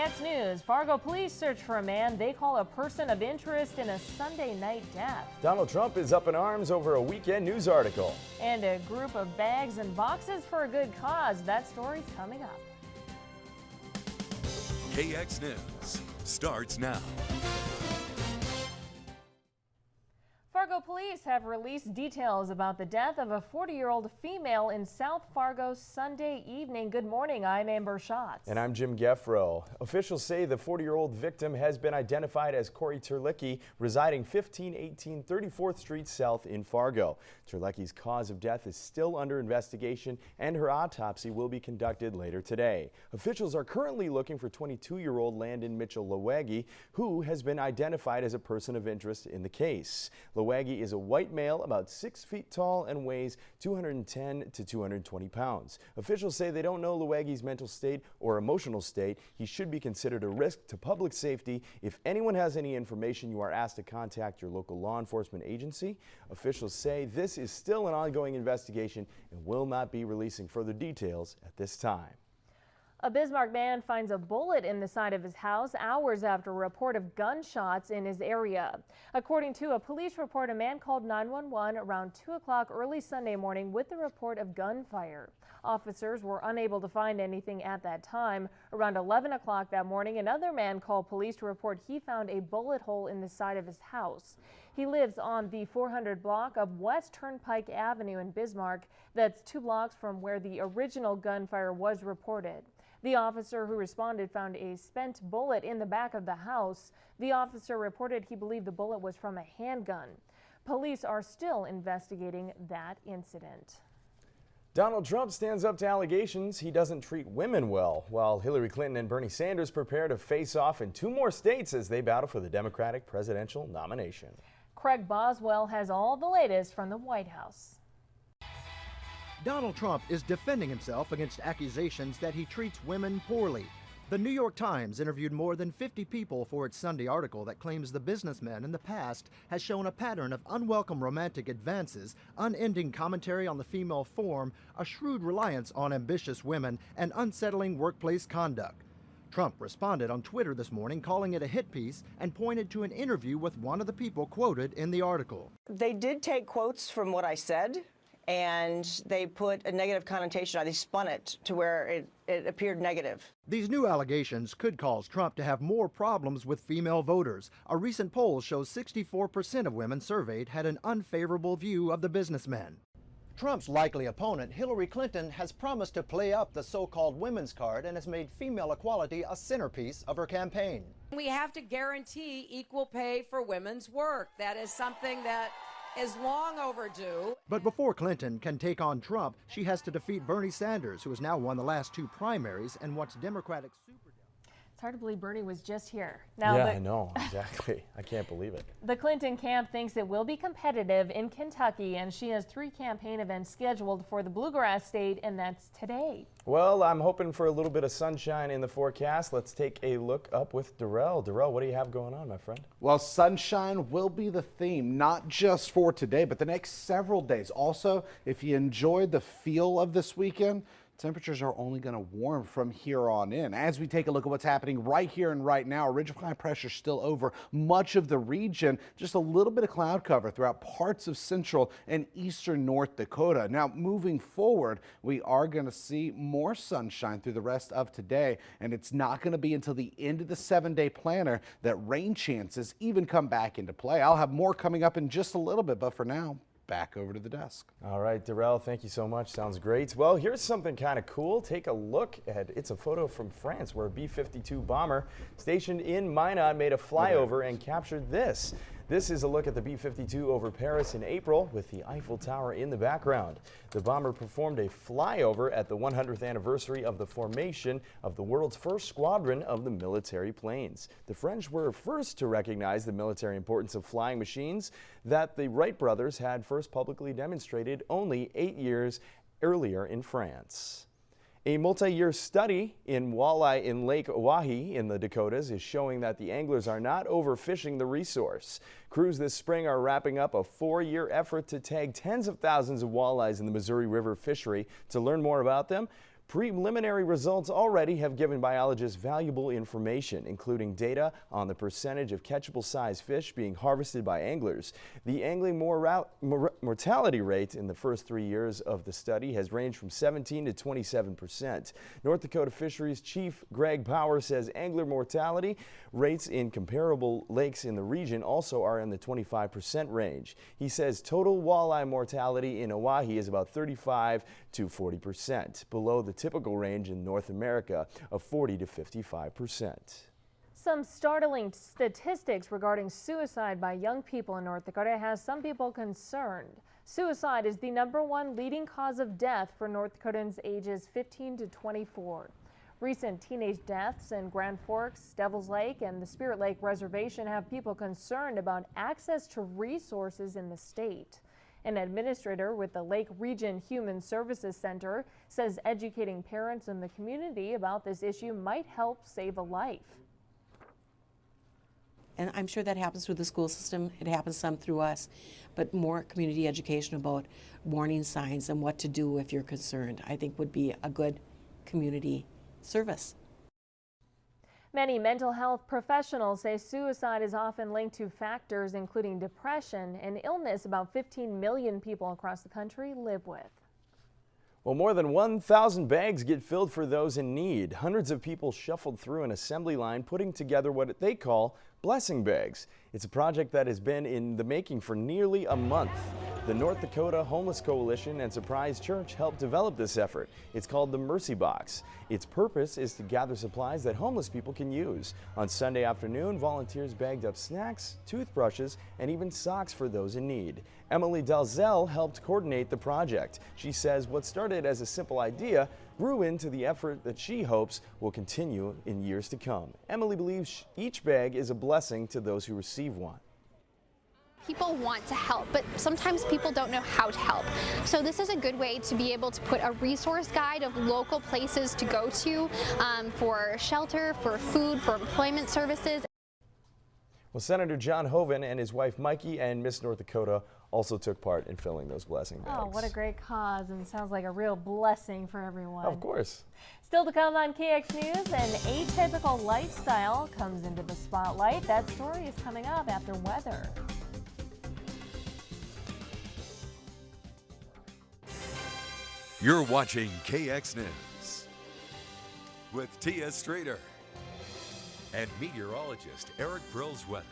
KX News. Fargo police search for a man they call a person of interest in a Sunday night death. Donald Trump is up in arms over a weekend news article. And a group of bags and boxes for a good cause. That story's coming up. KX News starts now. Fargo police have released details about the death of a 40-year-old female in South Fargo Sunday evening. Good morning, I'm Amber Schatz. And I'm Jim Geffro. Officials say the 40-year-old victim has been identified as Corey Terlicki, residing 1518 34th Street South in Fargo. Terlicki's cause of death is still under investigation, and her autopsy will be conducted later today. Officials are currently looking for 22-year-old Landon Mitchell Lewagi, who has been identified as a person of interest in the case. Lewagi is a white male, about 6 feet tall, and weighs 210 to 220 pounds. Officials say they don't know Lewagi's mental state or emotional state. He should be considered a risk to public safety. If anyone has any information, you are asked to contact your local law enforcement agency. Officials say this is still an ongoing investigation and will not be releasing further details at this time. A Bismarck man finds a bullet in the side of his house hours after a report of gunshots in his area. According to a police report, a man called 911 around 2 o'clock early Sunday morning with the report of gunfire. Officers were unable to find anything at that time. Around 11 o'clock that morning, another man called police to report he found a bullet hole in the side of his house. He lives on the 400 block of West Turnpike Avenue in Bismarck. That's 2 blocks from where the original gunfire was reported. The officer who responded found a spent bullet in the back of the house. The officer reported he believed the bullet was from a handgun. Police are still investigating that incident. Donald Trump stands up to allegations he doesn't treat women well, while Hillary Clinton and Bernie Sanders prepare to face off in 2 more states as they battle for the Democratic presidential nomination. Craig Boswell has all the latest from the White House. Donald Trump is defending himself against accusations that he treats women poorly. The New York Times interviewed more than 50 people for its Sunday article that claims the businessman in the past has shown a pattern of unwelcome romantic advances, unending commentary on the female form, a shrewd reliance on ambitious women, and unsettling workplace conduct. Trump responded on Twitter this morning, calling it a hit piece, and pointed to an interview with one of the people quoted in the article. They did take quotes from what I said, and they put a negative connotation on it. They spun it to where it appeared negative. These new allegations could cause Trump to have more problems with female voters. A recent poll shows 64% of women surveyed had an unfavorable view of the businessman. Trump's likely opponent, Hillary Clinton, has promised to play up the so-called women's card and has made female equality a centerpiece of her campaign. We have to guarantee equal pay for women's work. That is something that is long overdue. But before Clinton can take on Trump, she has to defeat Bernie Sanders, who has now won the last 2 primaries and wants Democratic super. It's hard to believe Bernie was just here. Yeah, I know, exactly. I can't believe it. The Clinton camp thinks it will be competitive in Kentucky, and she has 3 campaign events scheduled for the Bluegrass State, and that's today. Well, I'm hoping for a little bit of sunshine in the forecast. Let's take a look up with Darrell. Darrell, what do you have going on, my friend? Well, sunshine will be the theme, not just for today, but the next several days. Also, if you enjoyed the feel of this weekend, temperatures are only going to warm from here on in. As we take a look at what's happening right here and right now, a ridge of high pressure still over much of the region. Just a little bit of cloud cover throughout parts of central and eastern North Dakota. Now, moving forward, we are going to see more sunshine through the rest of today, and it's not going to be until the end of the 7-day planner that rain chances even come back into play. I'll have more coming up in just a little bit, but for now, back over to the desk. All right, Darrell, thank you so much. Sounds great. Well, here's something kind of cool. Take a look at it's a photo from France where a B-52 bomber stationed in Minot made a flyover and captured this. This is a look at the B-52 over Paris in April with the Eiffel Tower in the background. The bomber performed a flyover at the 100th anniversary of the formation of the world's first squadron of the military planes. The French were first to recognize the military importance of flying machines that the Wright brothers had first publicly demonstrated only 8 years earlier in France. A multi-year study in walleye in Lake Oahe in the Dakotas is showing that the anglers are not overfishing the resource. Crews this spring are wrapping up a 4-year effort to tag tens of thousands of walleyes in the Missouri River fishery. To learn more about them, Preliminary results already have given biologists valuable information, including data on the percentage of catchable size fish being harvested by anglers. The angling mortality rate in the first 3 years of the study has ranged from 17 to 27%. North Dakota Fisheries Chief Greg Power says angler mortality rates in comparable lakes in the region also are in the 25% range. He says total walleye mortality in Oahe is about 35 to 40%, below the typical range in North America of 40 to 55%. Some startling statistics regarding suicide by young people in North Dakota has some people concerned. Suicide is the #1 leading cause of death for North Dakotans ages 15 to 24. Recent teenage deaths in Grand Forks, Devils Lake, and the Spirit Lake Reservation have people concerned about access to resources in the state. An administrator with the Lake Region Human Services Center says educating parents in the community about this issue might help save a life. And I'm sure that happens through the school system. It happens some through us, but more community education about warning signs and what to do if you're concerned, I think would be a good community service. Many mental health professionals say suicide is often linked to factors including depression, an illness about 15 million people across the country live with. Well, more than 1,000 bags get filled for those in need. Hundreds of people shuffled through an assembly line putting together what they call blessing bags. It's a project that has been in the making for nearly a month. The North Dakota Homeless Coalition and Surprise Church helped develop this effort. It's called the Mercy Box. Its purpose is to gather supplies that homeless people can use. On Sunday afternoon, volunteers bagged up snacks, toothbrushes, and even socks for those in need. Emily Dalzell helped coordinate the project. She says what started as a simple idea grew into the effort that she hopes will continue in years to come. Emily believes each bag is a blessing to those who receive one. People want to help, but sometimes people don't know how to help. So this is a good way to be able to put a resource guide of local places to go to for shelter, for food, for employment services. Well, Senator John Hoeven and his wife Mikey and Miss North Dakota also took part in filling those blessing bags. Oh, what a great cause, and sounds like a real blessing for everyone. Of course. Still to come on KX News, an atypical lifestyle comes into the spotlight. That story is coming up after weather. You're watching KX News with Tia Strader and meteorologist Eric Pearl's weather.